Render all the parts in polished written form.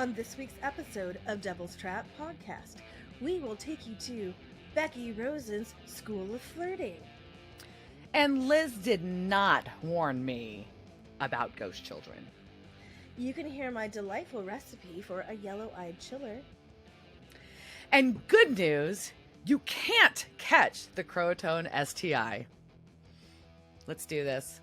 On this week's episode of Devil's Trap Podcast, we will take you to Becky Rosen's School of Flirting. And Liz did not warn me about ghost children. You can hear my delightful recipe for a yellow-eyed chiller. And good news, you can't catch the Croatone STI. Let's do this.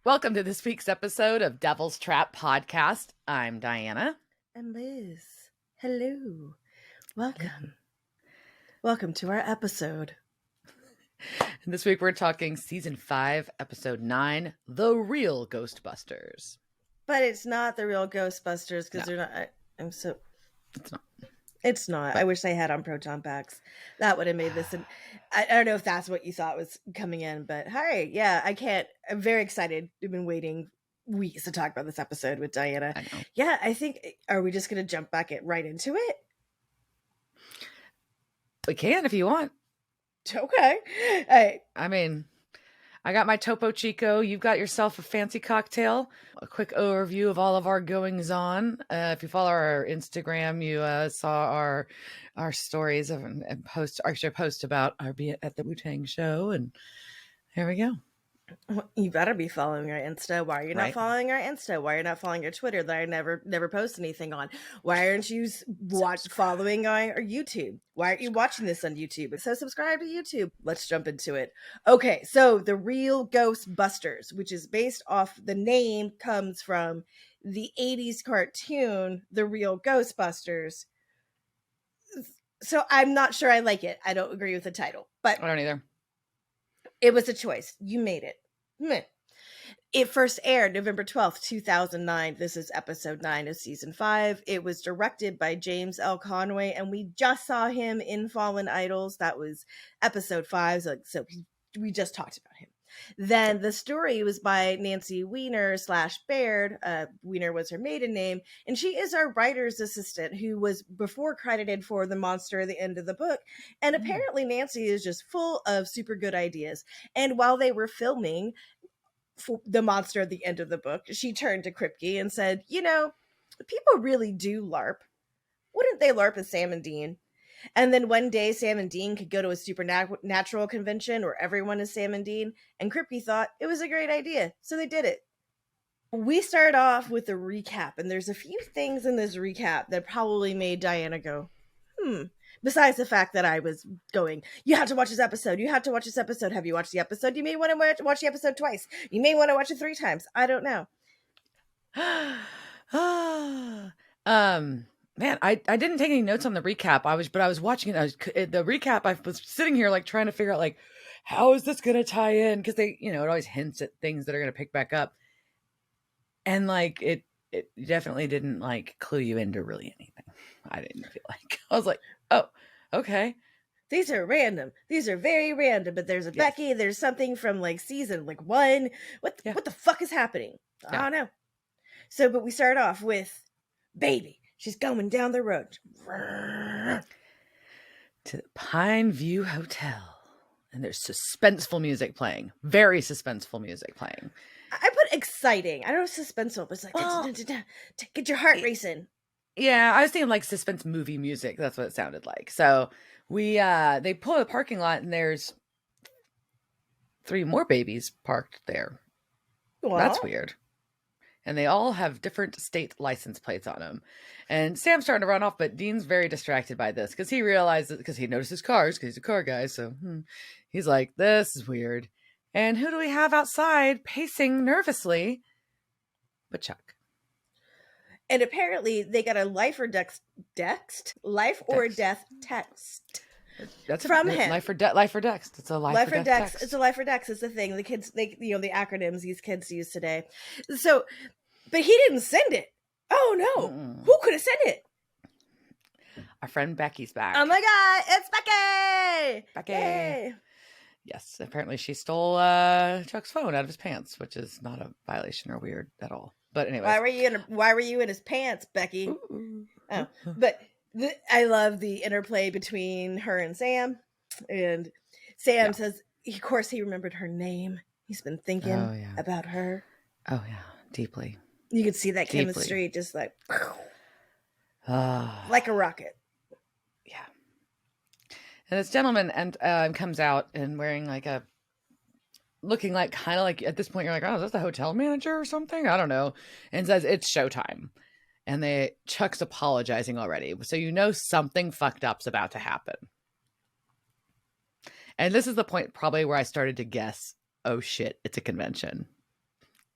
Welcome to this week's episode of Devil's Trap Podcast. I'm Diana. And Liz. Hello. Welcome. Welcome to our episode. And this week we're talking Season 5, Episode 9, The Real Ghostbusters. But it's not The Real Ghostbusters because they're not... It's not. It's not. But I wish they had on proton packs. That would have made this. I don't know if that's what you thought was coming in, but hi. Yeah, I can't. I'm very excited. We've been waiting weeks to talk about this episode with Diana. I know. Yeah, I think. Are we just going to jump back right into it? We can if you want. Okay. All right. I mean, I got my Topo Chico. You've got yourself a fancy cocktail. A quick overview of all of our goings on. If you follow our Instagram, you saw our stories and post about our be at the Wu-Tang show, and here we go. Well, you better be following our Insta. Why are you not following our Insta? Why are you not following our Twitter that I never post anything on? Why aren't you following our YouTube? Why aren't you watching this on YouTube? So subscribe to YouTube. Let's jump into it. Okay, so The Real Ghostbusters, which is based off, the name comes from the 80s cartoon, The Real Ghostbusters. So I'm not sure I like it. I don't agree with the title, but I don't either. It was a choice. You made it. It first aired November 12th, 2009. This is episode 9 of season 5. It was directed by James L. Conway, and we just saw him in Fallen Idols. That was episode 5, so we just talked about him. Then the story was by Nancy Weiner / Baird. Weiner was her maiden name, and she is our writer's assistant who was before credited for the monster at the end of the book. And apparently Nancy is just full of super good ideas. And while they were filming for the monster at the end of the book, she turned to Kripke and said, you know, people really do LARP. Wouldn't they LARP as Sam and Dean? And then one day, Sam and Dean could go to a Supernaatural convention where everyone is Sam and Dean. And Kripke thought it was a great idea, so they did it. We start off with a recap, and there's a few things in this recap that probably made Diana go, Besides the fact that I was going, you have to watch this episode. You have to watch this episode. Have you watched the episode? You may want to watch the episode twice. You may want to watch it 3 times. I don't know. Man, I didn't take any notes on the recap. I was watching it. The recap, I was sitting here like trying to figure out like, how is this going to tie in? Because they, it always hints at things that are going to pick back up. And like, it definitely didn't like clue you into really anything. I didn't feel like. I was like, oh, okay. These are random. These are very random. But there's a Becky. There's something from like season 1. What the fuck is happening? I don't know. So, but we start off with Baby. She's going down the road to the Pine View Hotel, and there's suspenseful music playing. Very suspenseful music playing. I put exciting. I don't know suspenseful, but it's like get your heart racing. Yeah, I was thinking like suspense movie music. That's what it sounded like. So they pull the parking lot, and there's 3 more babies parked there. Well, that's weird. And they all have different state license plates on them. And Sam's starting to run off, but Dean's very distracted by this because he realizes, because he notices cars, because he's a car guy. So he's like, this is weird. And who do we have outside pacing nervously? But Chuck. And apparently they got a life or death text. That's from him. Life or dex. It's a life or dex text. It's a life or dex. It's the thing the kids, the acronyms these kids use today. So, but he didn't send it. Oh no! Who could have sent it? Our friend Becky's back. Oh my god! It's Becky. Becky. Yay. Yes, apparently she stole Chuck's phone out of his pants, which is not a violation or weird at all. But anyway, why were you in his pants, Becky? Oh, but I love the interplay between her and Sam. And Sam says, of course, he remembered her name. He's been thinking about her. Oh yeah, deeply. You could see that Deeply. chemistry just like like a rocket. Yeah. And this gentleman comes out and wearing like looking like kind of like, at this point you're like, oh, is this the hotel manager or something? I don't know. And says it's showtime. And Chuck's apologizing already. So you know something fucked up's about to happen. And this is the point probably where I started to guess, oh shit, it's a convention.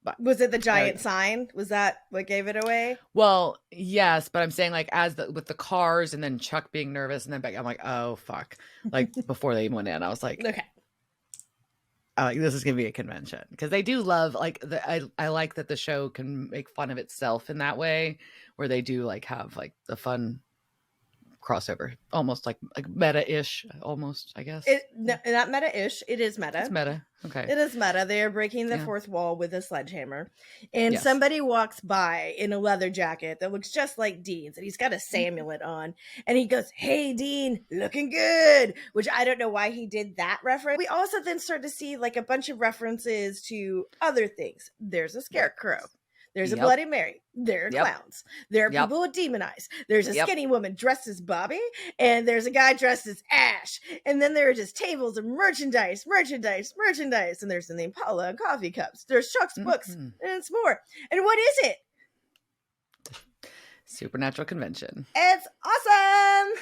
But was it the giant sign? Was that what gave it away? Well, yes, but I'm saying like with the cars and then Chuck being nervous and then Becky, I'm like, oh fuck. Like before they even went in, I was like, okay. This is gonna be a convention, because they do love like I like that the show can make fun of itself in that way, where they do like have like the fun crossover, almost like meta-ish, almost, I guess. Not meta-ish. It is meta. It's meta. Okay. It is meta. They are breaking the fourth wall with a sledgehammer, and somebody walks by in a leather jacket that looks just like Dean's, and he's got a Samulet on, and he goes, "Hey, Dean, looking good," which I don't know why he did that reference. We also then start to see like a bunch of references to other things. There's a scarecrow. There's a Bloody Mary. There are clowns. There are people with demon eyes. There's a skinny woman dressed as Bobby, and there's a guy dressed as Ash. And then there are just tables of merchandise. And there's the Impala and coffee cups. There's Chuck's books, and it's more. And what is it? Supernatural convention. It's awesome.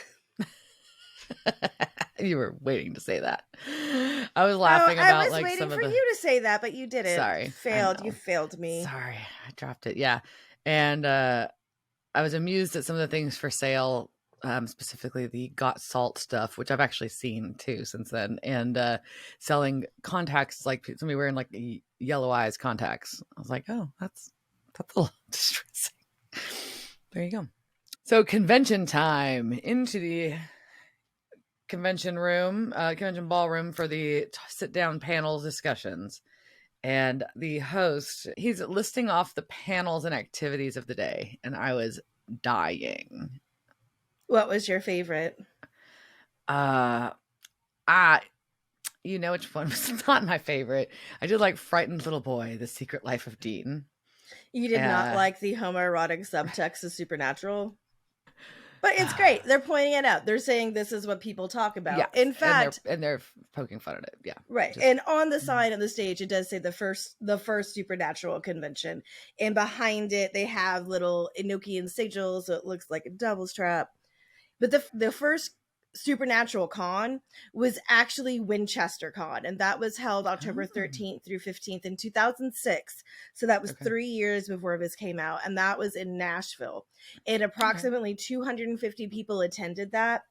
You were waiting to say that. I was laughing about I was like waiting some for of you to say that, but you didn't. Sorry, You failed me. Sorry, I dropped it. Yeah, and I was amused at some of the things for sale, specifically the Got Salt stuff, which I've actually seen too since then, and selling contacts, like somebody wearing like yellow eyes contacts. I was like, oh, that's a little distressing. There you go. So convention time, into the convention ballroom for the sit down panel discussions. And the host, he's listing off the panels and activities of the day, and I was dying. What was your favorite? You know which one was not my favorite. I did like Frightened Little Boy, The Secret Life of Dean. You did not like the homoerotic subtext of Supernatural? But it's great. They're pointing it out. They're saying this is what people talk about. Yes, in fact, and they're poking fun at it. Yeah, right. And on the sign on the stage, it does say the first Supernatural convention, and behind it they have little Enochian sigils, so it looks like a devil's trap. But the first Supernatural Con was actually Winchester Con, and that was held October 13th through 15th in 2006. So that was 3 years before this came out, and that was in Nashville. And approximately 250 people attended that.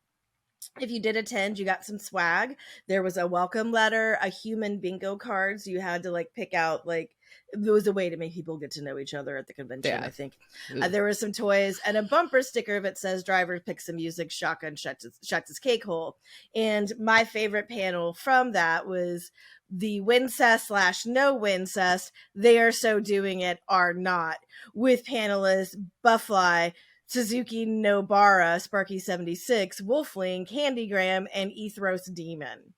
If you did attend, you got some swag. There was a welcome letter, a human bingo card, so you had to like pick out like, it was a way to make people get to know each other at the convention, I think. There were some toys and a bumper sticker that says driver picks some music, shotgun shuts his cake hole. And my favorite panel from that was the Wincest / no Wincest, They Are So Doing It Are Not, with panelists Buffly, Suzuki Nobara, Sparky 76, Wolfling, Candygram, and Ethros Demon.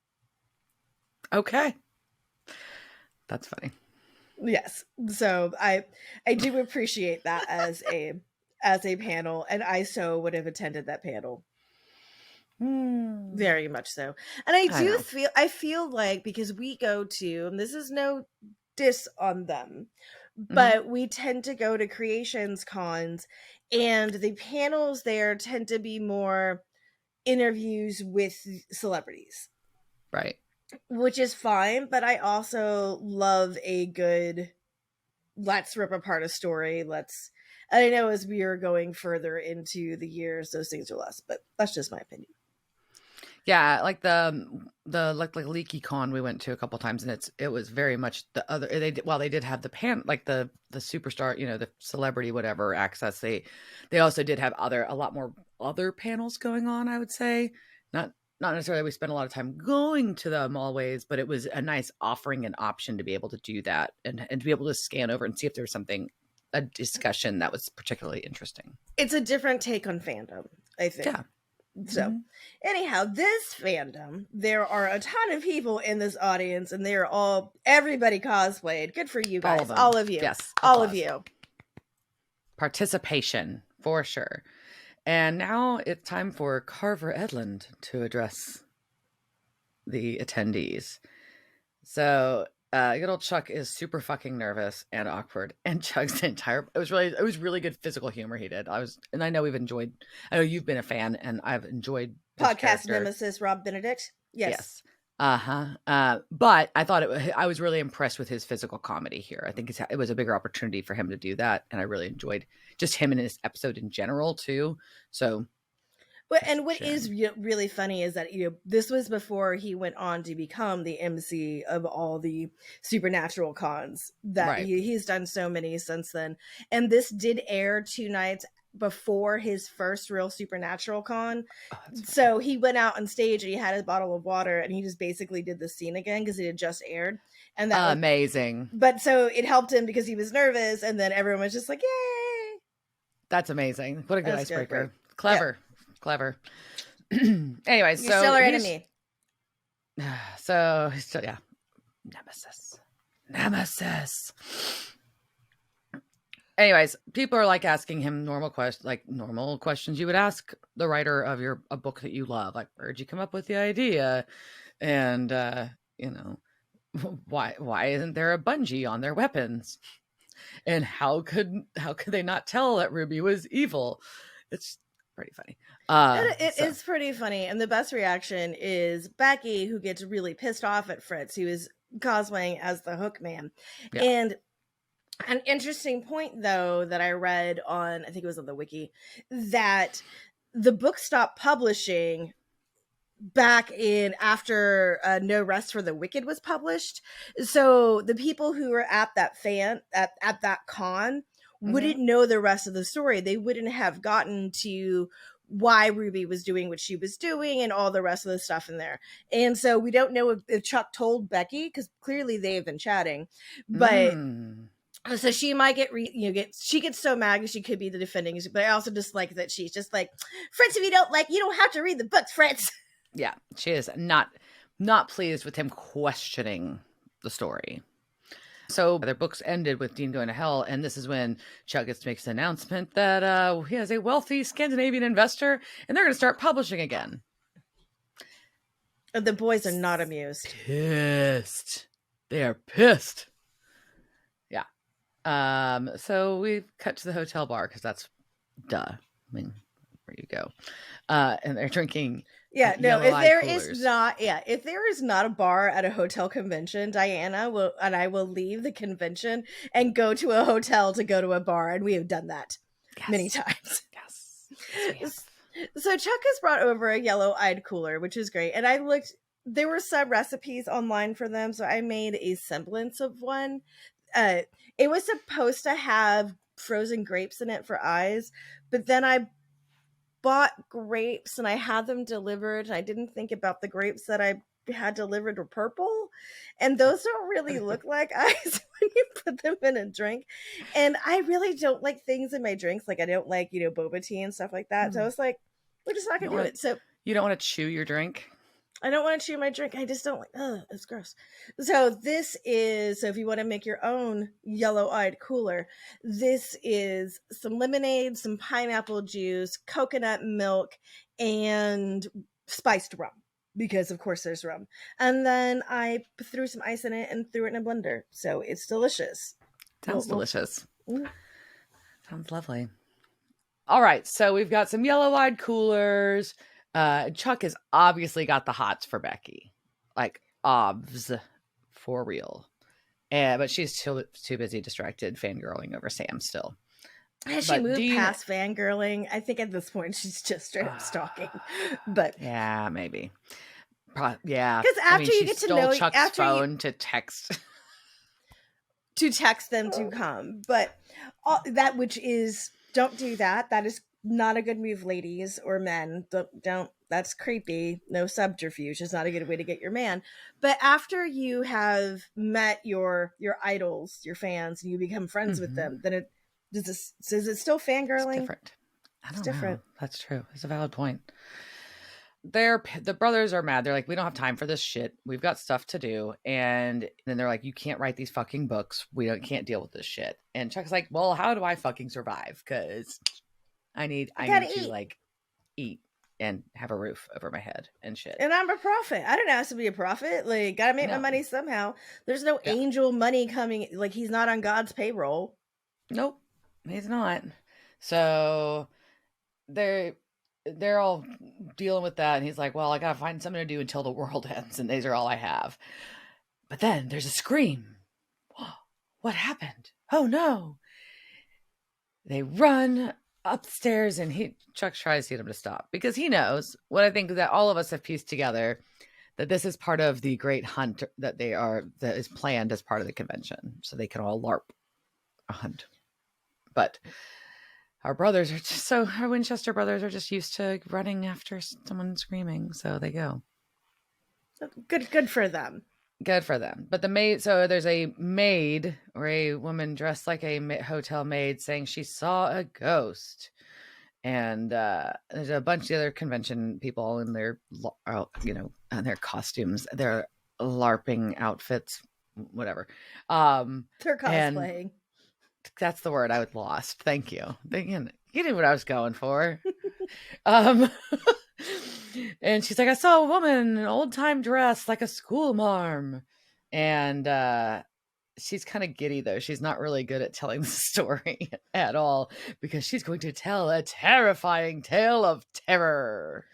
Okay. That's funny. Yes. So I do appreciate that as a panel, and I so would have attended that panel. Very much so. And I feel like, because we go to, and this is no diss on them, but we tend to go to creations cons, and the panels there tend to be more interviews with celebrities. Right. Which is fine, but I also love a good, let's rip apart a story. And I know as we are going further into the years, those things are less, but that's just my opinion. Yeah, like the like Leaky Con we went to a couple times, and it was very much the other. They did have the like the superstar, the celebrity whatever access. They also did have a lot more other panels going on. I would say not necessarily we spent a lot of time going to them always, but it was a nice offering and option to be able to do that and to be able to scan over and see if there was a discussion that was particularly interesting. It's a different take on fandom, I think. Yeah. So, anyhow, this fandom, there are a ton of people in this audience, and they're everybody cosplayed. Good for you guys. All of you. Yes. All of you. Participation, for sure. And now it's time for Carver Edlund to address the attendees. So, good old Chuck is super fucking nervous and awkward, and Chuck's it was really good physical humor he did. I know you've been a fan, and I've enjoyed podcast nemesis Rob Benedict. Yes. But I thought I was really impressed with his physical comedy here. I think it was a bigger opportunity for him to do that, and I really enjoyed just him in this episode in general too. So, what is really funny is that this was before he went on to become the MC of all the Supernatural cons. That he's done so many since then, and this did air 2 nights before his first real Supernatural con. So he went out on stage and he had his bottle of water and he just basically did the scene again because it had just aired. And that was amazing. But so it helped him because he was nervous, and then everyone was just like, yay. That's amazing. What a good icebreaker. Good. Clever. Anyways, you're still our enemy. So yeah. Nemesis. Anyways, people are like asking him normal questions you would ask the writer of a book that you love. Like, where'd you come up with the idea? And why isn't there a bungee on their weapons? And how could they not tell that Ruby was evil? It's pretty funny. It is pretty funny. And the best reaction is Becky, who gets really pissed off at Fritz, who is cosplaying as the Hook Man. Yeah. And an interesting point, though, that I read on, I think it was on the wiki, that the book stopped publishing back in after No Rest for the Wicked was published. So the people who were at that at that con wouldn't know the rest of the story. They wouldn't have gotten to why Ruby was doing what she was doing and all the rest of the stuff in there. And so we don't know if Chuck told Becky, because clearly they have been chatting, but so she might she gets so mad because she could be the defending, but I also just like that she's just like, Fritz, if you don't have to read the books, Fritz. Yeah, she is not pleased with him questioning the story. So their books ended with Dean going to hell, and this is when Chuck gets to make an announcement that he has a wealthy Scandinavian investor, and they're going to start publishing again. The boys are not amused. Pissed. They are pissed. Yeah. So we cut to the hotel bar because that's duh. I mean, where you go. And they're drinking. Yeah, no, if there is not a bar at a hotel convention, Diana and I will leave the convention and go to a hotel to go to a bar, and we have done that many times. Yes. So Chuck has brought over a yellow-eyed cooler, which is great. And I looked, there were some recipes online for them, so I made a semblance of one. It was supposed to have frozen grapes in it for eyes, but then I bought grapes and I had them delivered, and I didn't think about the grapes that I had delivered were purple, and those don't really look like eyes when you put them in a drink. And I really don't like things in my drinks. Like, I don't like, boba tea and stuff like that. So I was like, we're just not gonna do it. So you don't want to chew your drink? I don't want to chew my drink. I just don't like, it's gross. So if you want to make your own yellow-eyed cooler, this is some lemonade, some pineapple juice, coconut milk, and spiced rum, because of course there's rum. And then I threw some ice in it and threw it in a blender. So it's delicious. Sounds delicious. Sounds lovely. All right. So we've got some yellow-eyed coolers. Chuck has obviously got the hots for Becky, like obs, for real. But she's too busy distracted fangirling over Sam still. Has she moved past fangirling? I think at this point she's just straight up stalking. But yeah, maybe. Yeah, because after you get to know Chuck's phone to text them to come, but that which is, don't do that. That is not a good move, ladies or men. Don't. That's creepy. No subterfuge. It's not a good way to get your man. But after you have met your idols, your fans, and you become friends with them, then is it still fangirling? It's different. I don't know. That's true. It's a valid point. the brothers are mad. They're like, we don't have time for this shit. We've got stuff to do. And then they're like, you can't write these fucking books. Can't deal with this shit. And Chuck's like, well, how do I fucking survive? Because I need to eat. like eat and have a roof over my head and shit. And I'm a prophet. I didn't ask to be a prophet. Like, gotta make my money somehow. There's no angel money coming. Like, he's not on God's payroll. Nope, he's not. So they're all dealing with that, and he's like, well, I gotta find something to do until the world ends, and these are all I have. But then there's a scream. What happened? Oh no. They run upstairs, and Chuck tries to get him to stop because he knows what I think that all of us have pieced together, that this is part of the great hunt that is planned as part of the convention, so they can all LARP a hunt. But our Winchester brothers are just used to running after someone screaming, so they go. Good for them. Good for them. But there's a maid or a woman dressed like a hotel maid saying she saw a ghost. And there's a bunch of other convention people in their, in their costumes, their LARPing outfits, whatever. They're cosplaying. That's the word I was lost. Thank you. You knew what I was going for. And she's like, I saw a woman in an old time dress like a school marm. And she's kind of giddy, though. She's not really good at telling the story at all, because she's going to tell a terrifying tale of terror.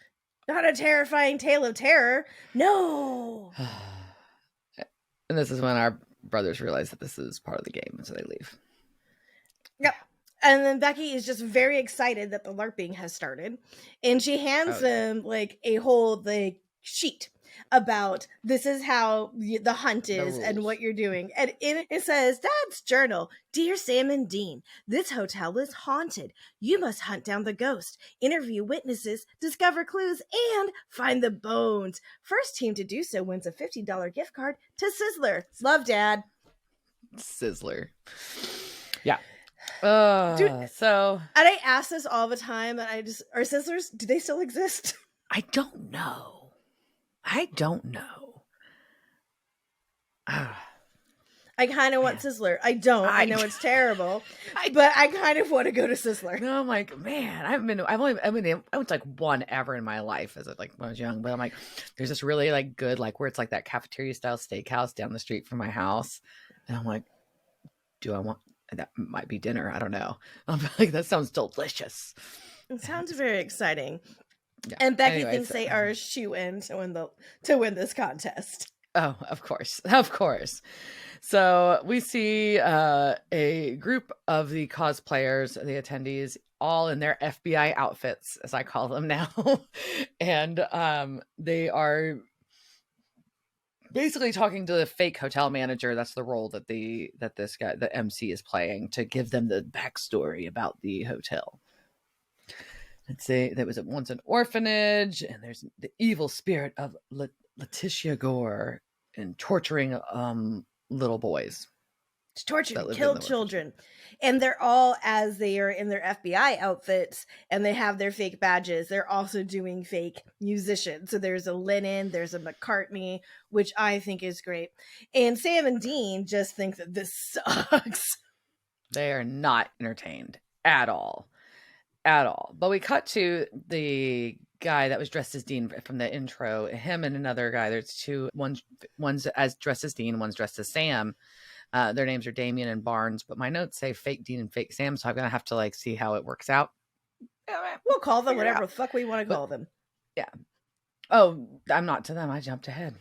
Not a terrifying tale of terror. No. And this is when our brothers realize that this is part of the game, so they leave. Yep. And then Becky is just very excited that the LARPing has started. And she hands them like a whole sheet about this is how the hunt is and what you're doing. And it says, Dad's journal. Dear Sam and Dean, this hotel is haunted. You must hunt down the ghost, interview witnesses, discover clues, and find the bones. First team to do so wins a $50 gift card to Sizzler. Love, Dad. Sizzler. Yeah. Dude, so and I ask this all the time, and are Sizzlers, do they still exist? I don't know. I kind of want Sizzler. I don't. I know it's terrible, but I kind of want to go to Sizzler. No, I'm like, man, I went like one ever in my life as when I was young, but I'm like, there's this really like good, like where it's like that cafeteria style steakhouse down the street from my house. And I'm like, that might be dinner. I don't know. I'm like, that sounds delicious. It sounds very exciting. Yeah. And Becky thinks they are a shoe-in to win this contest. Oh, of course. So we see a group of the cosplayers, the attendees, all in their FBI outfits, as I call them now. And they are basically talking to the fake hotel manager. That's the role that this guy, the MC, is playing, to give them the backstory about the hotel. Let's say there was once an orphanage, and there's the evil spirit of Letitia Gore and torturing little boys. Tortured and killed children. And they're all, as they are in their FBI outfits and they have their fake badges, they're also doing fake musicians. So there's a Lennon, there's a McCartney, which I think is great. And Sam and Dean just think that this sucks. They are not entertained at all. But we cut to the guy that was dressed as Dean from the intro. Him and another guy. There's two. One's as dressed as Dean. One's dressed as Sam. Their names are Damien and Barnes. But my notes say fake Dean and fake Sam, so I'm gonna have to see how it works out. We'll call them whatever the fuck we want to call them. Yeah. Oh, I'm not to them. I jumped ahead.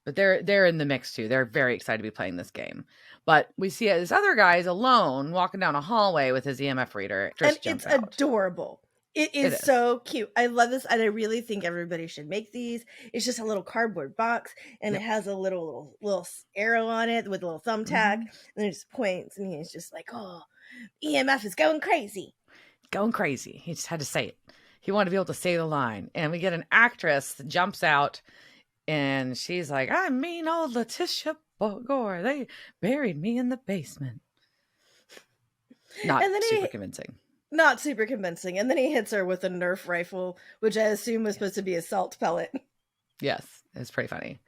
But they're in the mix too. They're very excited to be playing this game. But we see this other guy is alone walking down a hallway with his EMF reader. And it's adorable. It is so cute. I love this, and I really think everybody should make these. It's just a little cardboard box, and it has a little arrow on it with a little thumbtack, and it just points, and he's just like, oh, EMF is going crazy. Going crazy. He just had to say it. He wanted to be able to say the line. And we get an actress that jumps out, and she's like, I mean old Letitia Gore. They buried me in the basement. Not super convincing. Not super convincing. And then he hits her with a Nerf rifle, which I assume was supposed to be a salt pellet. Yes, it's pretty funny.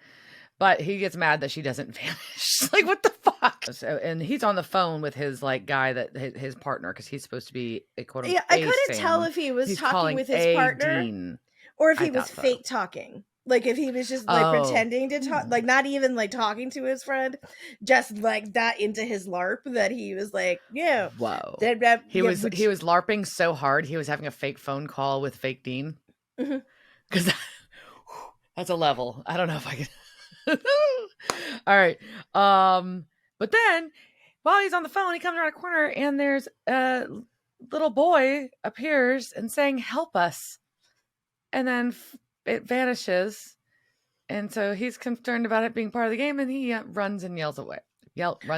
But he gets mad that she doesn't vanish. Like, what the fuck? So, and he's on the phone with his like guy that his partner, because he's supposed to be a quote unquote. Yeah, I couldn't tell if he was talking with his partner Dean. or if he was fake talking. Like if he was just like pretending to talk, like not even like talking to his friend, just like that into his LARP that he was like, yeah. Whoa. He was LARPing so hard he was having a fake phone call with fake Dean. Because that's a level. I don't know if I can. All right. But then while he's on the phone, he comes around a corner and there's a little boy appears and saying, "Help us." And then it vanishes. And so he's concerned about it being part of the game, and he runs and yells away. Yells and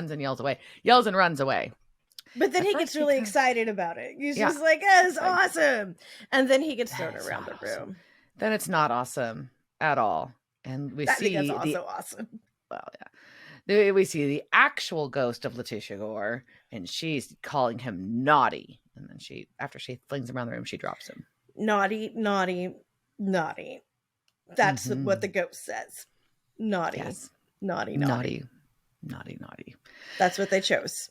runs away. But then he gets really excited about it. He's just like, "That's awesome." And then he gets thrown around the room. Then it's not awesome at all. And we see that's also awesome. Well, yeah. We see the actual ghost of Letitia Gore, and she's calling him naughty. And then after she flings him around the room, she drops him. Naughty, naughty, naughty. That's what the ghost says. Naughty. Yes. Naughty, naughty. Naughty, naughty. That's what they chose.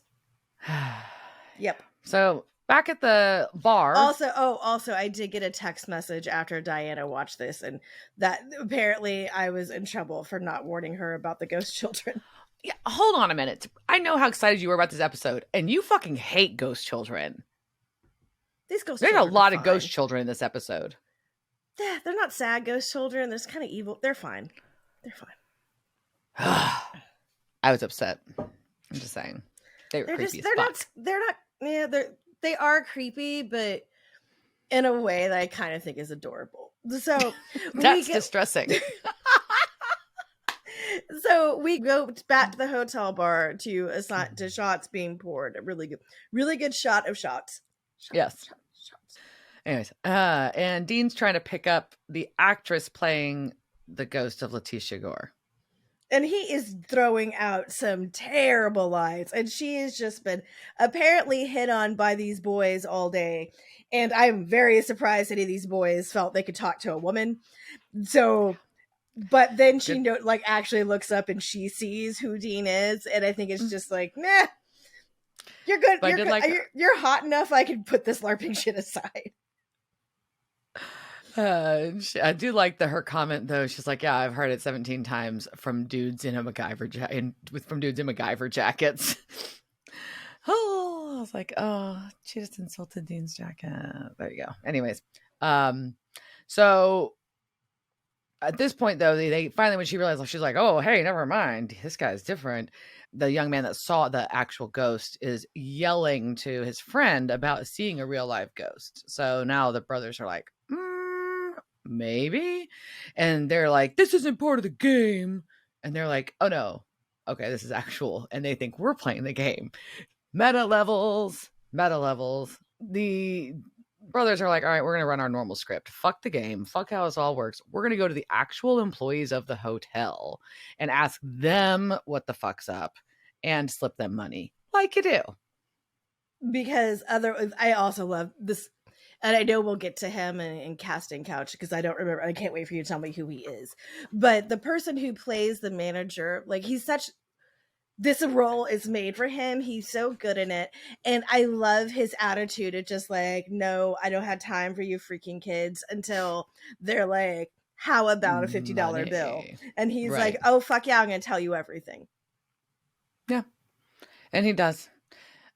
Yep. So back at the bar. Also, I did get a text message after Diana watched this, and that apparently I was in trouble for not warning her about the ghost children. Yeah, hold on a minute. I know how excited you were about this episode, and you fucking hate ghost children. These ghost There's a lot of ghost children in this episode. Yeah, they're not sad ghost children. They're kind of evil. They're fine. They're fine. I was upset. I'm just saying. They were creepy as fuck. They're not. Yeah, they are creepy, but in a way that I kind of think is adorable. So that's distressing. So we go back to the hotel bar to shots being poured. A really good shot of shots. Yes. Anyways, and Dean's trying to pick up the actress playing the ghost of Letitia Gore. And he is throwing out some terrible lines. And she has just been apparently hit on by these boys all day. And I'm very surprised any of these boys felt they could talk to a woman. So, but then she actually looks up and she sees who Dean is. And I think it's just like, nah, you're good. You're hot enough. I can put this LARPing shit aside. I do like her comment though. She's like, "Yeah, I've heard it 17 times from dudes in a MacGyver from dudes in MacGyver jackets." Oh, I was like, "Oh, she just insulted Dean's jacket." There you go. Anyways, so at this point though, they finally, when she realized, she's like, "Oh, hey, never mind. This guy's different." The young man that saw the actual ghost is yelling to his friend about seeing a real live ghost. So now the brothers are like, maybe. And they're like, "This isn't part of the game." And they're like, "Oh no. Okay, this is actual." And they think we're playing the game. Meta levels. The brothers are like, "All right, we're going to run our normal script. Fuck the game. Fuck how this all works. We're going to go to the actual employees of the hotel and ask them what the fuck's up and slip them money like you do." Because I also love this. And I know we'll get to him in casting couch because I don't remember. I can't wait for you to tell me who he is. But the person who plays the manager, like this role is made for him. He's so good in it. And I love his attitude. It's just like, "No, I don't have time for you freaking kids," until they're like, "How about a $50 bill?" And he's like, "Oh, fuck yeah, I'm going to tell you everything." Yeah. And he does.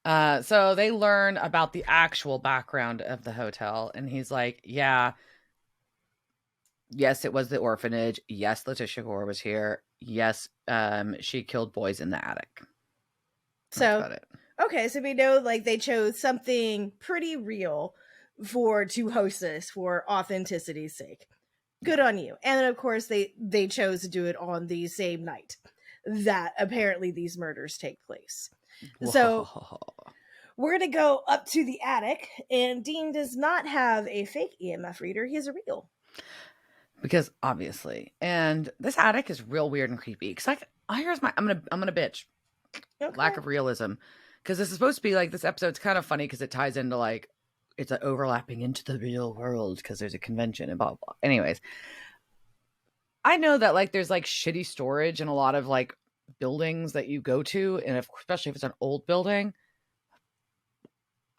So they learn about the actual background of the hotel, and he's like, "Yeah, yes, it was the orphanage. Yes, Letitia Gore was here. Yes, she killed boys in the attic." That's about it. Okay, so we know they chose something pretty real to host this for authenticity's sake. Good on you. And then of course they chose to do it on the same night that apparently these murders take place. Whoa. So we're going to go up to the attic, and Dean does not have a fake EMF reader. He has a real. Because obviously. And this attic is real weird and creepy. Because I'm gonna bitch. Okay. Lack of realism. Because this is supposed to be this episode's kind of funny because it ties into it's an overlapping into the real world because there's a convention and blah, blah, blah. Anyways, I know that like there's like shitty storage in a lot of like buildings that you go to, and especially if it's an old building.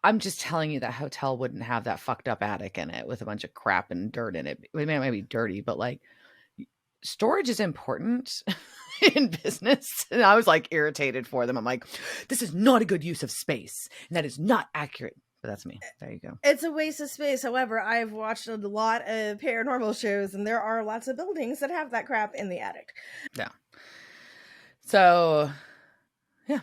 I'm just telling you that hotel wouldn't have that fucked up attic in it with a bunch of crap and dirt in it. It might be dirty, but like storage is important in business. And I was like irritated for them. I'm like, this is not a good use of space, and that is not accurate. But that's me. There you go. It's a waste of space. However, I've watched a lot of paranormal shows, and there are lots of buildings that have that crap in the attic. Yeah. So, yeah.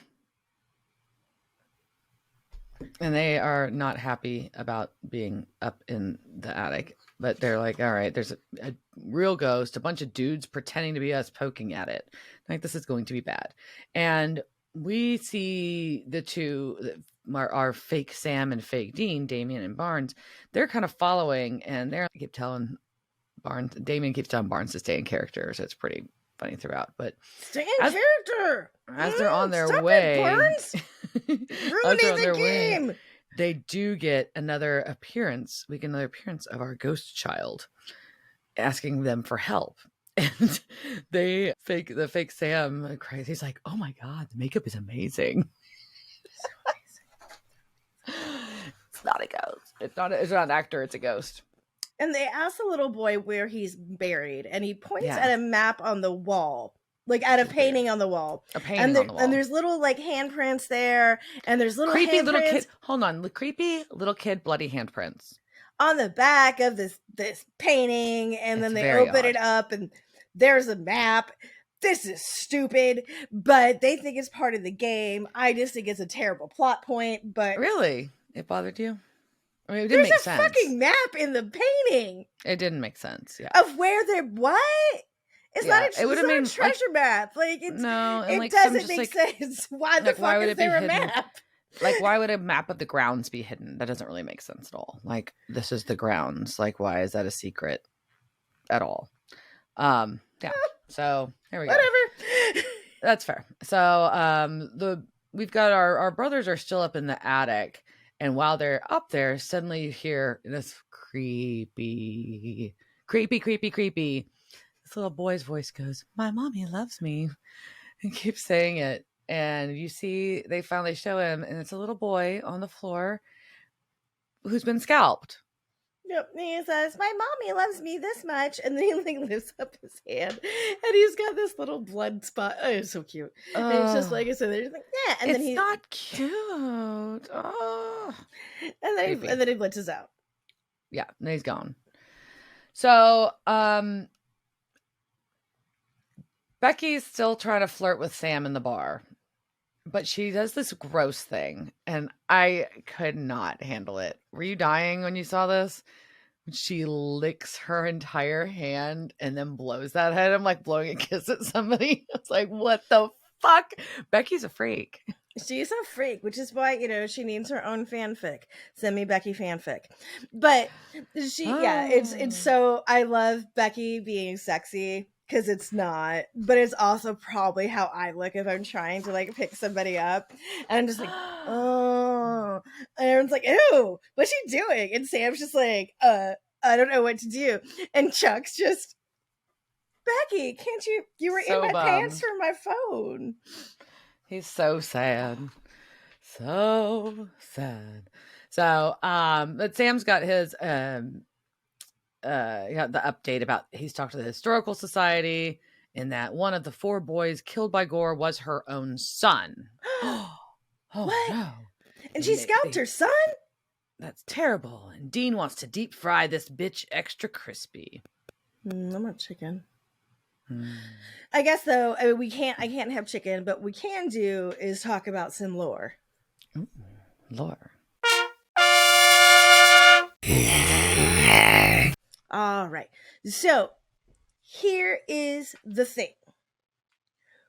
And they are not happy about being up in the attic. But they're like, all right, there's a real ghost, a bunch of dudes pretending to be us poking at it. Like, this is going to be bad. And we see the two, our fake Sam and fake Dean, Damien and Barnes, they're kind of following, and they're keep telling Barnes, Damien keeps telling Barnes to stay in character, so it's pretty funny throughout. But stay in character as they're on their stop way, it, Barnes. Ruining the game. They do get another appearance. We get another appearance of our ghost child, asking them for help. And the fake Sam cries. He's like, "Oh my god, the makeup is amazing." It's not a ghost. It's not an actor. It's a ghost. And they ask the little boy where he's buried, and he points at a map on the wall, like at a painting on the wall. A painting on the wall. And there's little like handprints there, and there's little creepy handprints little kid. Hold on, creepy little kid bloody handprints on the back of this painting, and then they open it up, and there's a map. This is stupid, but they think it's part of the game. I just think it's a terrible plot point. But really, it bothered you? I mean, it didn't make sense. There's a fucking map in the painting. It didn't make sense. Yeah, of where they're what? It's not a treasure map. Like it's no, and it like doesn't make sense. Why the fuck is there a map? Like, why would a map of the grounds be hidden? That doesn't really make sense at all. Like, this is the grounds. Like, why is that a secret at all? Yeah. So there we go. Whatever. That's fair. So we've got our brothers are still up in the attic, and while they're up there, suddenly you hear this creepy. This little boy's voice goes, "My mommy loves me," and keeps saying it. And you see, they finally show him, and it's a little boy on the floor who's been scalped. Yep. And he says, "My mommy loves me this much," and then he like lifts up his hand, and he's got this little blood spot. Oh, it's so cute. And it's just like I said, they're just like, yeah. And it's then he's not cute. Oh. And then he blitzes out. Yeah, and he's gone. So, Becky's still trying to flirt with Sam in the bar, but she does this gross thing, and I could not handle it. Were you dying when you saw this? She licks her entire hand and then blows that head. I'm like blowing a kiss at somebody. I was like, what the fuck? Becky's a freak. She's a freak, which is why, she needs her own fanfic. Send me Becky fanfic. But it's so, I love Becky being sexy. Because it's not, but it's also probably how I look if I'm trying to like pick somebody up, and I'm just like, oh, and everyone's like, ew, what's she doing? And Sam's just like, I don't know what to do, and Chuck's just, Becky, can't you were so in my pants for my phone. He's so sad, so sad. So, but Sam's got his got the update about he's talked to the Historical Society and that one of the 4 boys killed by Gore was her own son. Oh, what? No. And she scalped her son? That's terrible. And Dean wants to deep fry this bitch extra crispy. I'm not chicken. I guess though, I mean, I can't have chicken, but what we can do is talk about some lore. Ooh, lore. All right. So here is the thing.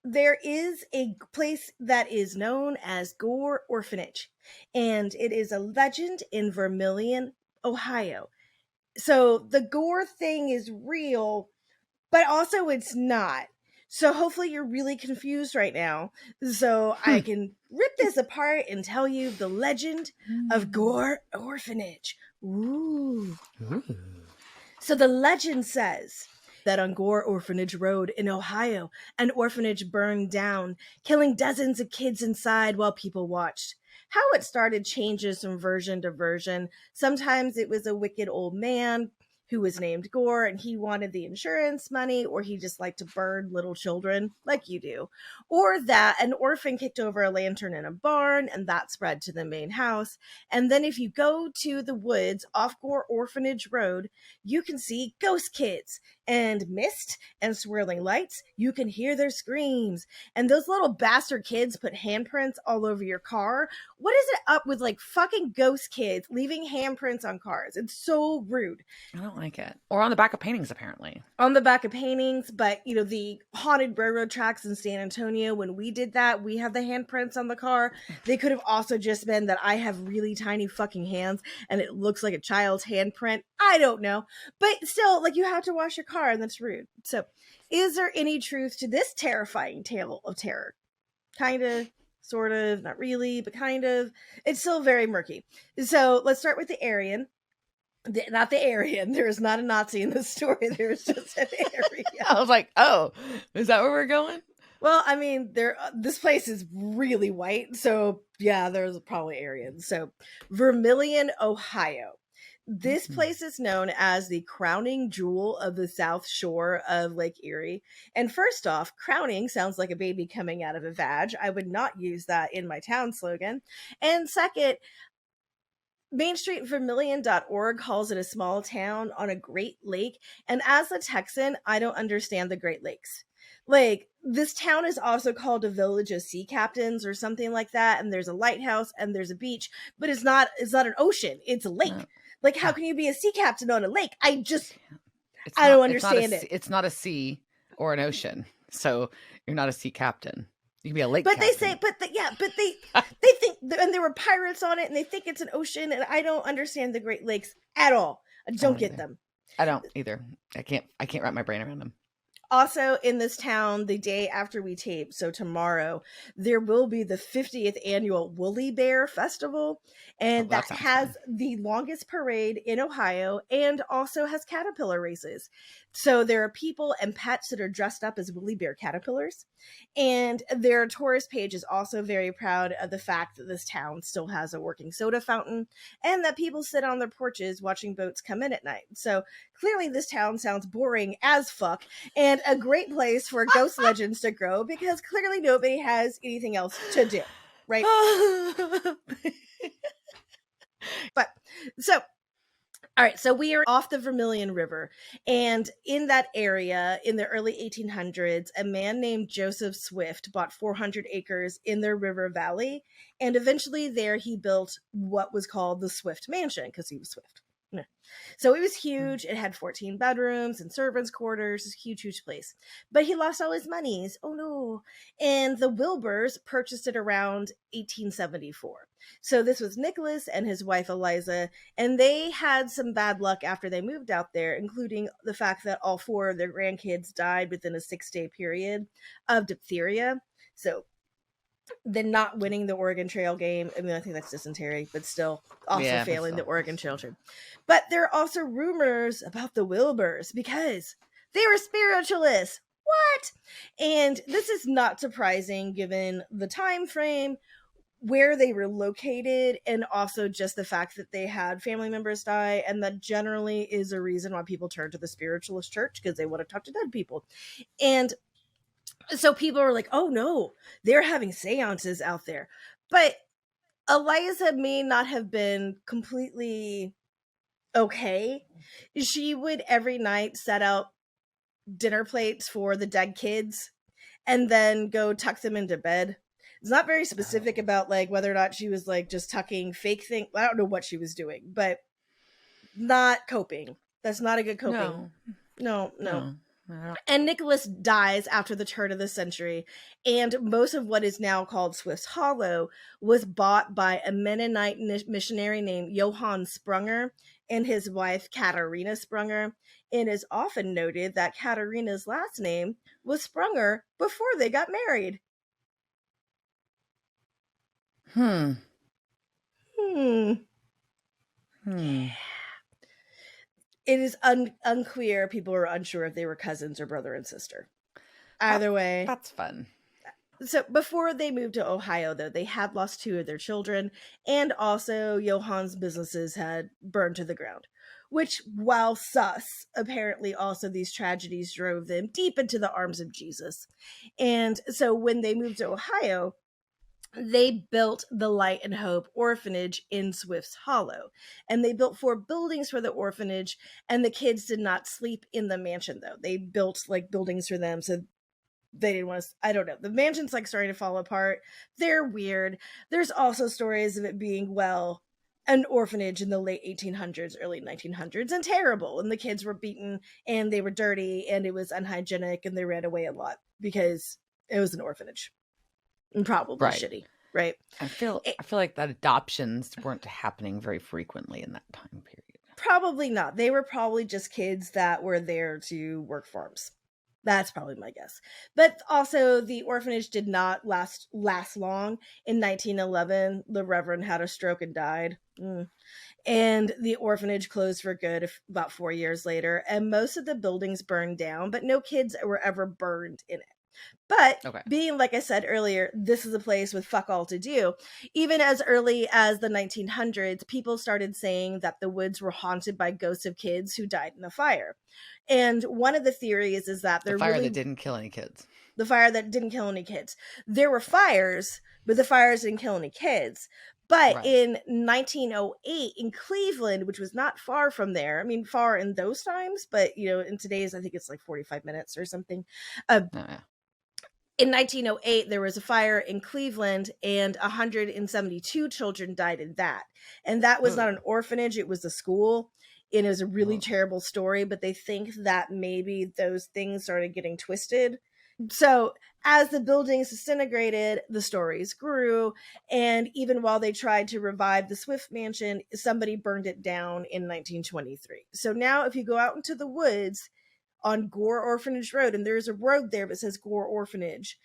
There is a place that is known as Gore Orphanage, and it is a legend in Vermilion, Ohio. So the Gore thing is real, but also it's not. So hopefully you're really confused right now. So I can rip this apart and tell you the legend of Gore Orphanage. Ooh. So the legend says that on Gore Orphanage Road in Ohio, an orphanage burned down, killing dozens of kids inside while people watched. How it started changes from version to version. Sometimes it was a wicked old man who was named Gore and he wanted the insurance money, or he just liked to burn little children like you do. Or that an orphan kicked over a lantern in a barn and that spread to the main house. And then if you go to the woods off Gore Orphanage Road, you can see ghost kids and mist and swirling lights. You can hear their screams. And those little bastard kids put handprints all over your car. What is it up with like fucking ghost kids leaving handprints on cars? It's so rude. I don't like it. Or on the back of paintings, apparently. On the back of paintings, but you know, the haunted railroad tracks in San Antonio, when we did that, we have the handprints on the car. They could have also just been that I have really tiny fucking hands and it looks like a child's handprint. I don't know. But still, like, you have to wash your car and that's rude. So, is there any truth to this terrifying tale of terror? Kind of, sort of, not really, but kind of. It's still very murky. So, let's start with the Aryan. Not the Aryan. There is not a Nazi in this story. There is just an Aryan. I was like, oh, is that where we're going? Well, I mean, this place is really white, so yeah, there's probably Aryans. So, Vermilion, Ohio. This place is known as the crowning jewel of the South Shore of Lake Erie. And first off, crowning sounds like a baby coming out of a vag. I would not use that in my town slogan. And second, MainStreetVermilion.org calls it a small town on a Great Lake. And as a Texan, I don't understand the Great Lakes. Like, this town is also called a village of sea captains or something like that. And there's a lighthouse and there's a beach, but it's not an ocean. It's a lake. No. Like, how can you be a sea captain on a lake? I don't understand it. It's not a sea or an ocean. So you're not a sea captain. You can be a lake captain. But they think, and there were pirates on it and they think it's an ocean. And I don't understand the Great Lakes at all. I don't get them. I don't either. I can't wrap my brain around them. Also in this town, the day after we tape, so tomorrow, there will be the 50th annual Woolly Bear Festival. And that has fun. The longest parade in Ohio and also has caterpillar races. So there are people and pets that are dressed up as Woolly Bear caterpillars. And their tourist page is also very proud of the fact that this town still has a working soda fountain and that people sit on their porches watching boats come in at night. So clearly this town sounds boring as fuck and a great place for ghost legends to grow because clearly nobody has anything else to do, right? But so all right, so we are off the Vermilion River, and in that area, in the early 1800s, a man named Joseph Swift bought 400 acres in the river valley, and eventually there he built what was called the Swift Mansion, because he was Swift. So it was huge. It had 14 bedrooms and servants' quarters. It's a huge, huge place. But he lost all his monies. Oh, no. And the Wilburs purchased it around 1874. So this was Nicholas and his wife, Eliza, and they had some bad luck after they moved out there, including the fact that all 4 of their grandkids died within a 6-day period of diphtheria. So then not winning the Oregon Trail game. I mean, I think that's dysentery, but still also failing the Oregon Trail trip. But there are also rumors about the Wilburs because they were spiritualists. What? And this is not surprising given the time frame, where they were located, and also just the fact that they had family members die, and that generally is a reason why people turn to the spiritualist church, because they want to talk to dead people. And so people are like, oh no, they're having seances out there. But Eliza may not have been completely okay. She would every night set out dinner plates for the dead kids and then go tuck them into bed. It's not very specific about like whether or not she was like just tucking fake things. I don't know what she was doing, but not coping. That's not a good coping. No. And Nicholas dies after the turn of the century, and most of what is now called Swift's Hollow was bought by a Mennonite missionary named Johann Sprunger and his wife Katharina Sprunger, and is often noted that Katharina's last name was Sprunger before they got married. Hmm. It is unclear. People are unsure if they were cousins or brother and sister. Either way. That's fun. So before they moved to Ohio, though, they had lost 2 of their children, and also Johann's businesses had burned to the ground. Which, while sus, apparently also these tragedies drove them deep into the arms of Jesus. And so when they moved to Ohio, they built the Light and Hope Orphanage in Swift's Hollow. And they built 4 buildings for the orphanage, and the kids did not sleep in the mansion, though. They built, like, buildings for them, so they didn't want to, I don't know. The mansion's, like, starting to fall apart. They're weird. There's also stories of it being, well, an orphanage in the late 1800s, early 1900s, and terrible. And the kids were beaten, and they were dirty, and it was unhygienic, and they ran away a lot because it was an orphanage. And probably shitty, right? I feel like that adoptions weren't happening very frequently in that time period. Probably not. They were probably just kids that were there to work farms. That's probably my guess. But also, the orphanage did not last long. In 1911, the Reverend had a stroke and died. And the orphanage closed for good about 4 years later. And most of the buildings burned down, but no kids were ever burned in it. But being, like I said earlier, this is a place with fuck all to do. Even as early as the 1900s, people started saying that the woods were haunted by ghosts of kids who died in a fire. And one of the theories is that the fire that didn't kill any kids. The fire that didn't kill any kids. There were fires, but the fires didn't kill any kids. But in 1908 in Cleveland, which was not far from there, I mean, far in those times, but, you know, in today's, I think it's like 45 minutes or something. In 1908, there was a fire in Cleveland, and 172 children died in that. And that was not an orphanage, it was a school. And it was a really terrible story, but they think that maybe those things started getting twisted. So as the buildings disintegrated, the stories grew. And even while they tried to revive the Swift Mansion, somebody burned it down in 1923. So now if you go out into the woods on Gore Orphanage Road, and there's a road there that says Gore Orphanage,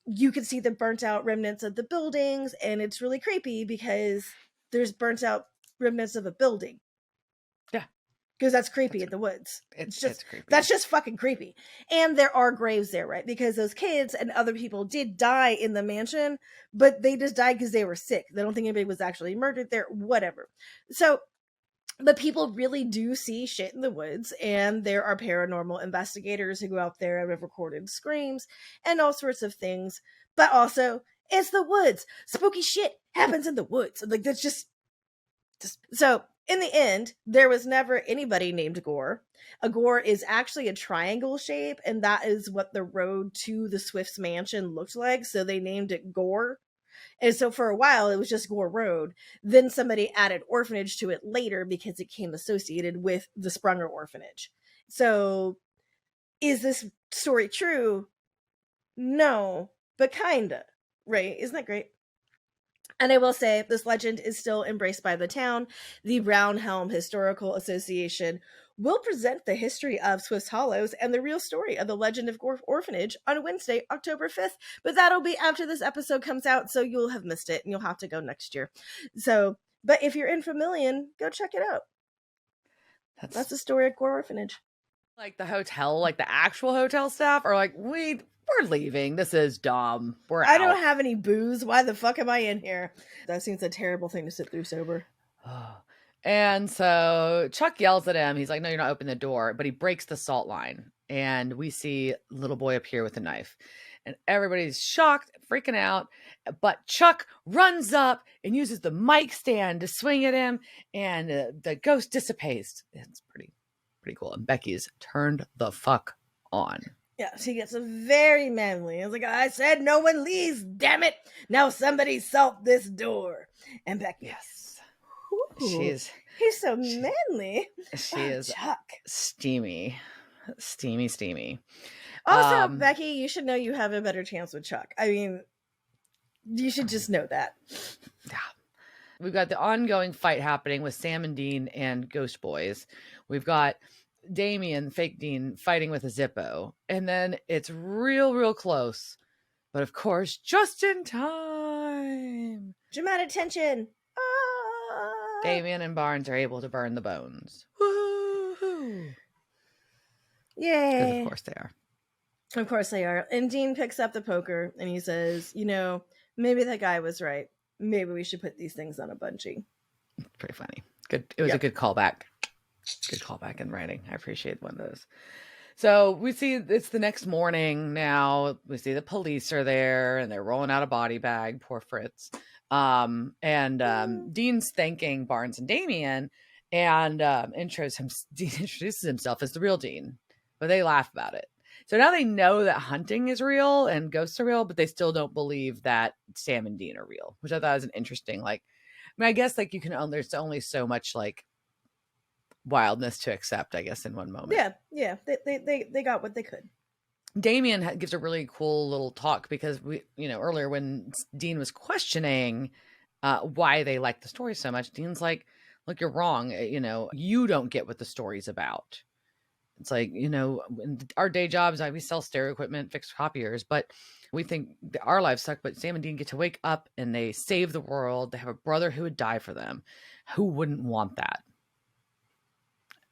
you can see the burnt out remnants of the buildings, and it's really creepy because there's burnt out remnants of a building. Yeah. Because that's creepy in the woods. It's creepy. That's just fucking creepy. And there are graves there, right? Because those kids and other people did die in the mansion, but they just died because they were sick. They don't think anybody was actually murdered there, whatever. So, but people really do see shit in the woods, and there are paranormal investigators who go out there and have recorded screams and all sorts of things. But also, it's the woods. Spooky shit happens in the woods. Like, that's just so. In the end, there was never anybody named Gore. A Gore is actually a triangle shape, and that is what the road to the Swift's mansion looked like. So they named it Gore. And so for a while, it was just Gore Road. Then somebody added orphanage to it later because it came associated with the Sprunger Orphanage. So is this story true? No, but kinda, right? Isn't that great? And I will say, this legend is still embraced by the town. The Brown Helm Historical Association will present the history of Swift's Hollows and the real story of the legend of Gore Orphanage on Wednesday, October 5th. But that'll be after this episode comes out, so you'll have missed it, and you'll have to go next year. So, but if you're in Vermillion, go check it out. That's the story of Gore Orphanage. Like the hotel, like the actual hotel staff are like, we're leaving. This is dumb. I don't have any booze. Why the fuck am I in here? That seems a terrible thing to sit through sober. And so Chuck yells at him. He's like, no, you're not opening the door. But he breaks the salt line. And we see little boy appear with a knife. And everybody's shocked, freaking out. But Chuck runs up and uses the mic stand to swing at him. And the ghost dissipates. It's pretty cool. And Becky's turned the fuck on. Yeah, she gets very manly. It's like, I said no one leaves, damn it. Now somebody salt this door. And Becky, yes. He's so manly. She is Chuck. Steamy. Steamy. Also, Becky, you should know you have a better chance with Chuck. I mean, you should just know that. Yeah. We've got the ongoing fight happening with Sam and Dean and Ghost Boys. We've got Damien, fake Dean, fighting with a Zippo. And then it's real close. But of course, just in time. Dramatic tension. Damien and Barnes are able to burn the bones. Woohoo! Yay. Because of course they are. Of course they are. And Dean picks up the poker and he says, maybe that guy was right. Maybe we should put these things on a bungee. Pretty funny. Good. It was a good callback. Good callback in writing. I appreciate one of those. So we see it's the next morning now. We see the police are there and they're rolling out a body bag. Poor Fritz. Dean's thanking Barnes and Damien and introduces himself as the real Dean. But they laugh about it. So now they know that hunting is real and ghosts are real, but they still don't believe that Sam and Dean are real, which I thought was an interesting, I guess there's only so much wildness to accept, I guess, in one moment. Yeah. They got what they could. Damien gives a really cool little talk because earlier when Dean was questioning why they like the story so much, Dean's like, look, you're wrong. You don't get what the story's about. It's like, our day jobs, we sell stereo equipment, fix copiers, but we think our lives suck. But Sam and Dean get to wake up and they save the world. They have a brother who would die for them. Who wouldn't want that?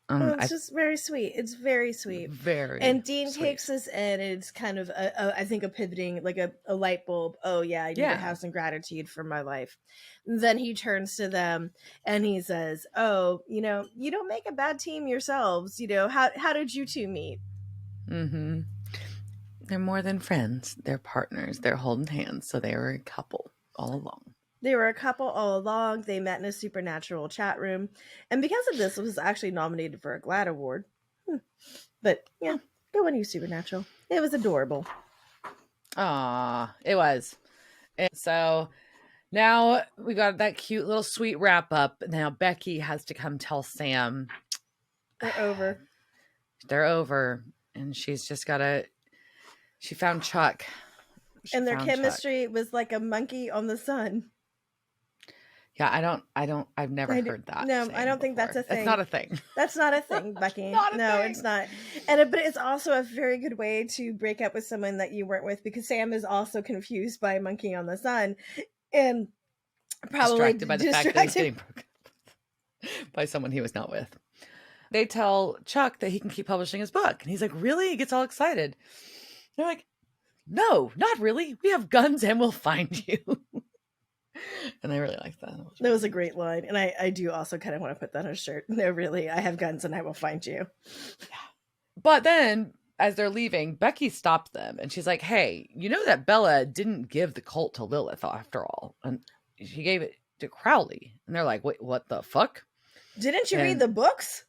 It's just very sweet. It's very sweet. Very. And Dean sweet. takes us in. It's kind of, I think, a pivoting, like a light bulb. Oh, yeah, I need to have some gratitude for my life. Then he turns to them and he says, oh, you don't make a bad team yourselves. How did you two meet? Mm-hmm. They're more than friends. They're partners. They're holding hands. So they were a couple all along. They were a couple all along. They met in a Supernaatural chat room. And because of this, it was actually nominated for a GLAAD award. But yeah, go on you, Supernatural. It was adorable. Aw, it was. And so now we got that cute little sweet wrap up. Now Becky has to come tell Sam. They're over. They're over. And she's just she found Chuck. And their chemistry was like a monkey on the sun. Yeah, I've never heard that. No, I don't think that's a thing. It's not a thing. That's not a thing, Becky. It's not. But it's also a very good way to break up with someone that you weren't with, because Sam is also confused by a monkey on the sun and probably distracted by the fact that he's getting broken up by someone he was not with. They tell Chuck that he can keep publishing his book. And he's like, really? He gets all excited. They're like, no, not really. We have guns and we'll find you. And I really like that. That was a great line. And I do also kind of want to put that on a shirt. No, really, I have guns and I will find you. Yeah. But then as they're leaving, Becky stopped them and she's like, hey, you know that Bella didn't give the cult to Lilith after all. And she gave it to Crowley. And they're like, wait, what the fuck? Didn't you read the books?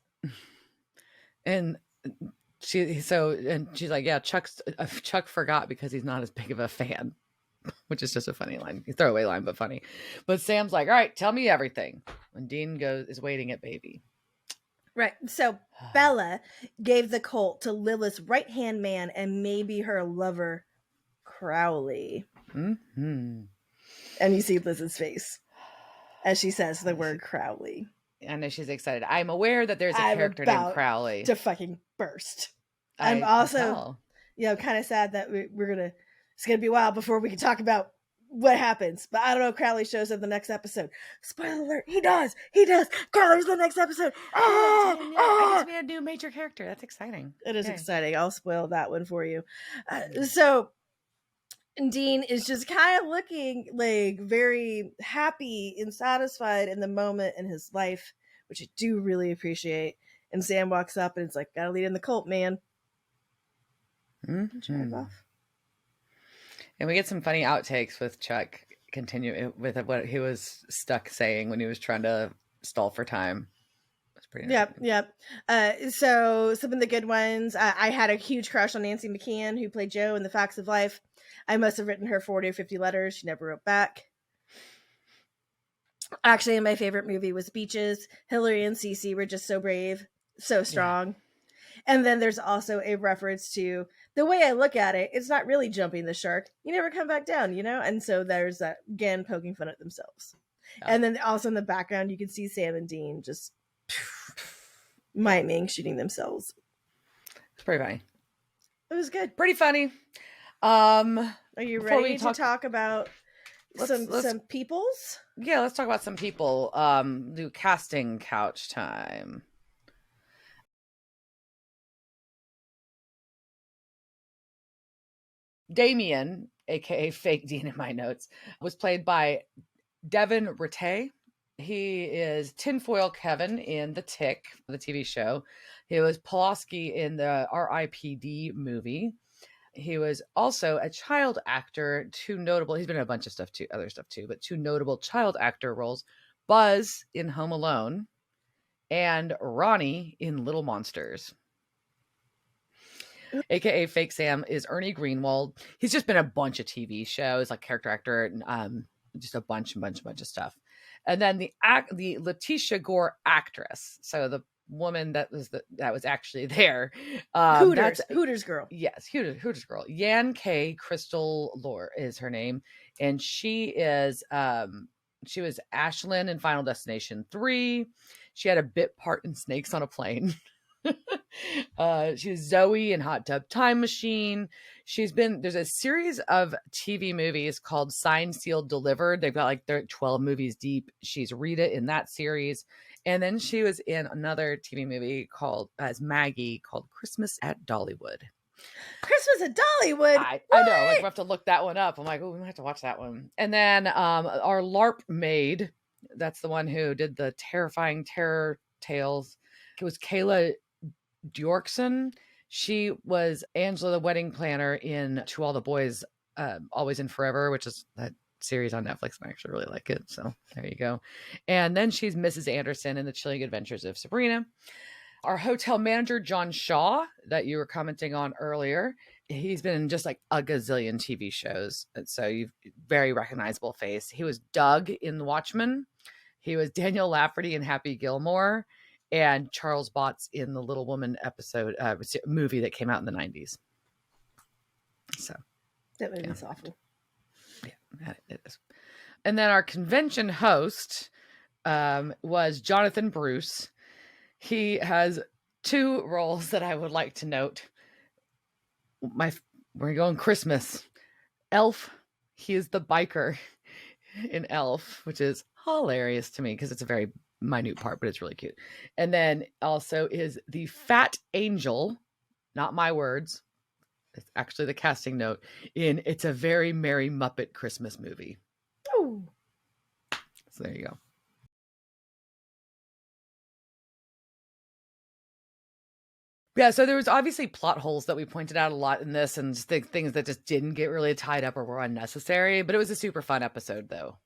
And she's like, yeah, Chuck forgot because he's not as big of a fan. Which is just a funny line. Throwaway line, but funny. But Sam's like, all right, tell me everything. When Dean is waiting at baby. Right. So Bella gave the colt to Lilith's right-hand man and maybe her lover, Crowley. Mm-hmm. And you see Liz's face as she says the word Crowley. I know she's excited. I'm aware that there's a character named Crowley. To fucking burst. I'm also, kind of sad that it's going to be a while before we can talk about what happens. But I don't know. Crowley shows up the next episode. Spoiler alert. He does. Crowley's the next episode. I guess we had a new major character. That's exciting. It is exciting. I'll spoil that one for you. So Dean is just kind of looking like very happy and satisfied in the moment in his life, which I do really appreciate. And Sam walks up and it's like, gotta lead in the cult, man. Mm-hmm. Off. And we get some funny outtakes with Chuck continue with what he was stuck saying when he was trying to stall for time. That's pretty interesting. Yep. So some of the good ones, I had a huge crush on Nancy McKeon, who played Jo in The Facts of Life. I must have written her 40 or 50 letters. She never wrote back. Actually, my favorite movie was Beaches. Hillary and Cece were just so brave, so strong. And then there's also a reference to the way I look at it, it's not really jumping the shark. You never come back down, you know? And so there's that, again, poking fun at themselves. Yeah. And then also in the background, you can see Sam and Dean just miming, shooting themselves. It's pretty funny. It was good. Pretty funny. Are you ready to talk about some peoples? Yeah, let's talk about some people. Do casting couch time. Damien, aka Fake Dean in my notes, was played by Devin Rattay. He is Tinfoil Kevin in The Tick, the TV show. He was Pulaski in the R.I.P.D. movie. He was also a child actor. He's been in a bunch of stuff too, other stuff too, but two notable child actor roles: Buzz in Home Alone and Ronnie in Little Monsters. AKA Fake Sam is Ernie Greenwald. He's just been a bunch of TV shows, like character actor, and just a bunch of stuff. And then the Letitia Gore actress, so the woman that was actually there, Hooters girl. Yes, Hooters girl. Yan K. Crystal Lore is her name, and she was Ashlyn in Final Destination 3. She had a bit part in Snakes on a Plane. She's Zoe in Hot Tub Time Machine. There's a series of TV movies called Signed, Sealed, Delivered. They've got like 12 movies deep. She's Rita in that series. And then she was in another TV movie as Maggie called Christmas at Dollywood. Christmas at Dollywood? I know. Like, we have to look that one up. I'm like, oh, we might have to watch that one. And then our LARP maid, that's the one who did the terrifying terror tales. It was Kayla Bjorkson. She was Angela, the wedding planner in To All the Boys, Always and Forever, which is that series on Netflix. I actually really like it. So there you go. And then she's Mrs. Anderson in The Chilling Adventures of Sabrina. Our hotel manager, John Shaw, that you were commenting on earlier, he's been in just like a gazillion TV shows. And so you've very recognizable face. He was Doug in The Watchmen. He was Daniel Lafferty in Happy Gilmore, and Charles Botts in the Little Woman movie that came out in the 90s. So that movie's awful. Yeah, it is. And then our convention host was Jonathan Bruce. He has two roles that I would like to note. We're going Christmas. Elf. He is the biker in Elf, which is hilarious to me because it's a very minute part, but it's really cute. And then also is the fat angel, not my words, it's actually the casting note, in It's a Very Merry Muppet Christmas Movie. Oh. So there you go. Yeah, so there was obviously plot holes that we pointed out a lot in this, and just things that just didn't get really tied up or were unnecessary, but it was a super fun episode though.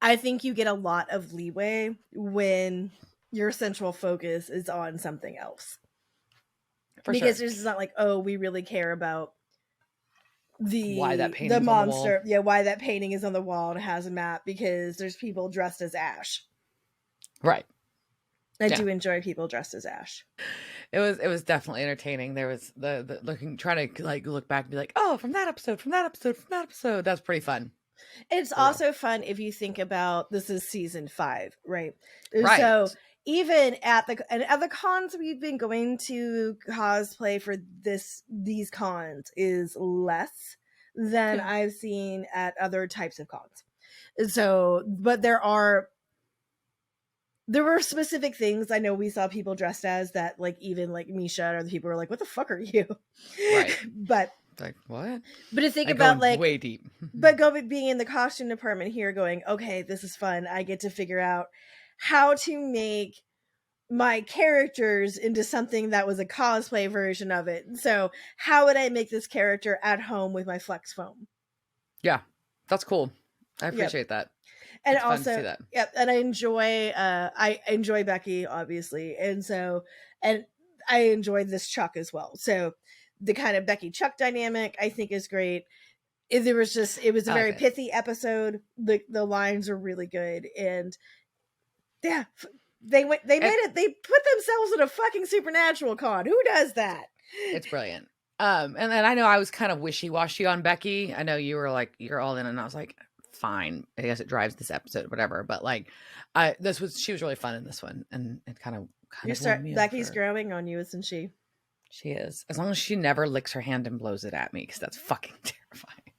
I think you get a lot of leeway when your central focus is on something else. Because it's not like, oh, we really care about why that painting monster. Yeah, why that painting is on the wall and has a map, because there's people dressed as Ash. Right. I do enjoy people dressed as Ash. It was definitely entertaining. There was the trying to like look back and be like, oh, from that episode. That's pretty fun. It's also fun if you think about, this is season 5, right? Right. So even at the cons we've been going to, cosplay for these cons is less than I've seen at other types of cons. So, but there were specific things I know we saw people dressed as that, like, even like Misha or the people were like, what the fuck are you? Right. But like, what? But to think about, like, way deep. But being in the costume department here going, okay, this is fun. I get to figure out how to make my characters into something that was a cosplay version of it. So how would I make this character at home with my flex foam? Yeah, that's cool. I appreciate that. And it's also, fun to see that. Yep. And I enjoy Becky, obviously. And I enjoyed this Chuck as well. So the kind of Becky Chuck dynamic, I think, is great. It was a very pithy episode. The lines are really good. And yeah, They made it. They put themselves in a fucking Supernatural con. Who does that? It's brilliant. And then I know I was kind of wishy-washy on Becky. I know you were like, you're all in, and I was like, fine. I guess it drives this episode, whatever. But like, she was really fun in this one, and it kind of Becky's growing on you, isn't she? She is. As long as she never licks her hand and blows it at me, because that's fucking terrifying.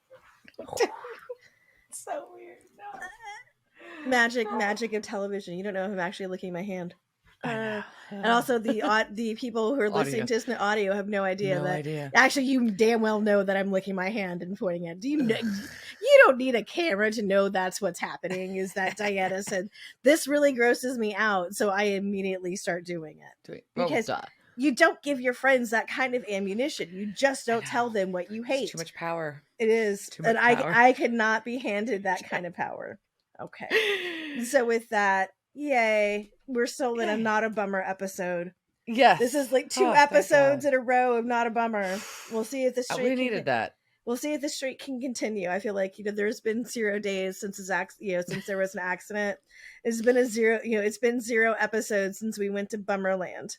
So weird. No. Magic of television. You don't know if I'm actually licking my hand. And also the people who are listening to this audio have no idea actually you damn well know that I'm licking my hand and pointing at. Do you know, you don't need a camera to know that's what's happening. Is that Diana said this really grosses me out, so I immediately start doing it because you don't give your friends that kind of ammunition. You just don't tell them what you hate. It's too much power. It is, and I cannot be handed that kind of power. Okay, so with that. Yay. We're still in a Not a Bummer episode. Yes. This is like 2 episodes in a row of Not a Bummer. We'll see if the streak we needed that. We'll see if the streak can continue. I feel like, there's been 0 days since since there was an accident. It's been it's been 0 episodes since we went to Bummerland.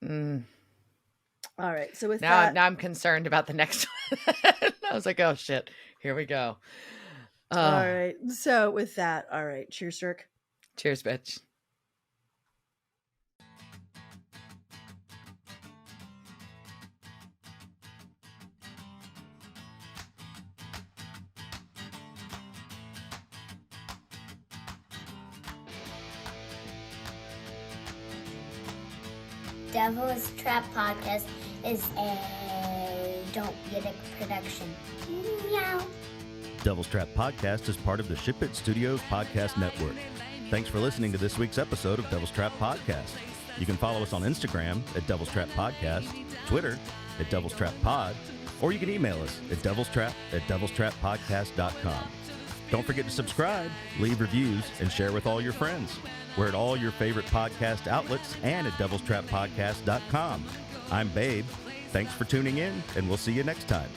All right. So with now I'm concerned about the next one. I was like, oh shit. Here we go. All right. So with that, all right. Cheers, Dirk. Cheers, bitch. Devil's Trap Podcast is a Don't Get It production. Meow. Devil's Trap Podcast is part of the Ship It Studios podcast network. Thanks for listening to this week's episode of Devil's Trap Podcast. You can follow us on Instagram at Devil's Trap Podcast, Twitter at Devil's Trap Pod, or you can email us at devilstrap@devilstrappodcast.com. Don't forget to subscribe, leave reviews, and share with all your friends. We're at all your favorite podcast outlets and at devilstrappodcast.com. I'm Babe. Thanks for tuning in, and we'll see you next time.